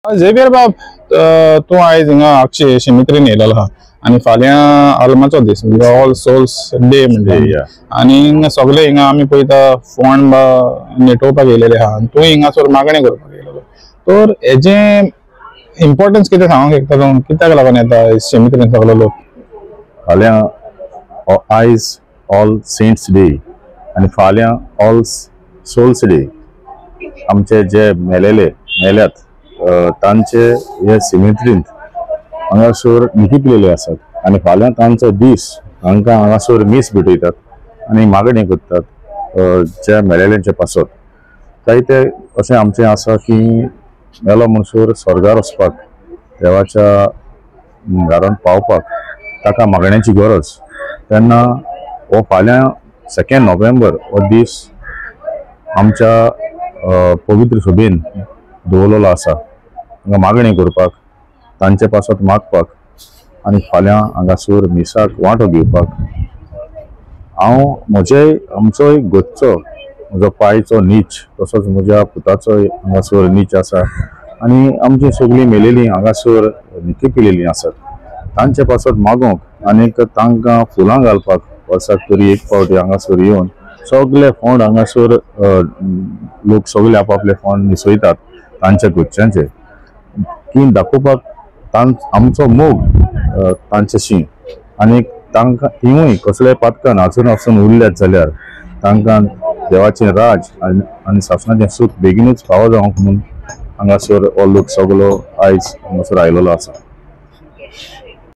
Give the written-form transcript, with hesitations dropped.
Xavier बाब, तूं आयज हिंगा अक्षय शिमित्रीन येयलेलो आहा आनी फाल्यां आल्माचो दीस म्हणजे ऑल सोल्स डे म्हणटा आनी हिंगा सगळे हिंगा आमी पळयता फोंड बा नेटोवपाक येयलेले आहा आनी तूं हिंगासर मागणें करपाक येयलेलो. तर हेजें इम्पॉर्टन्स कितें सांगूंक शकता तूं? कित्याक लागून येता शिमित्रीन सगळे लोक? फाल्यां आयज ऑल सेंट्स डे आनी फाल्यां ऑल सोल्स डे. आमचे जे मेल्यात तांचे हे सिमेट्रींत हांगासर लिखितलेले आसात आनी फाल्यां तांचो दीस तांकां हांगासर मीस भेटयतात आनी मागणी करतात ज्या मेलेल्यांचे पासत. जायते अशें आमचें आसा की मेलो म्हणसर स्वर्गार वचपाक, देवाच्या घरांत पावपाक ताका मागण्याची गरज. तेन्ना हो फाल्यां 2 नोव्हेंबर हो दीस आमच्या पवित्र सभेन दवरलेलो आसा हांगा मागणी करपाक, तांचे पासत मागपाक आनी फाल्यां हांगासर मिसाक वांटो घेवपाक. हांव आमचोय गोंयचो म्हजो पायचो नीच तसोच म्हज्या पुताचोय हांगासर नीच आसा आनी आमची सगळीं मेलेलीं हांगासर निकी केलेलीं आसात. तांचे पासत मागोंक आनीक तांकां फुलां घालपाक वर्साक तरी एक फावटी हांगासर येवन सगळे फोंड हांगासर लोक सगळे आपापले फोंड न्हिसयतात तांच्या घरच्यांचे की दाखोवपाक आमचो मोग तांचेशी. आनी तांकां तिवूय कसलेय पातकान आसून उरल्यात जाल्यार तांकां देवाचें राज आनी शासनाचें सूख बेगीनूच फावो जावंक म्हणून हांगासर हो लोक सगळो आयज हांगासर आयिल्लो आसा.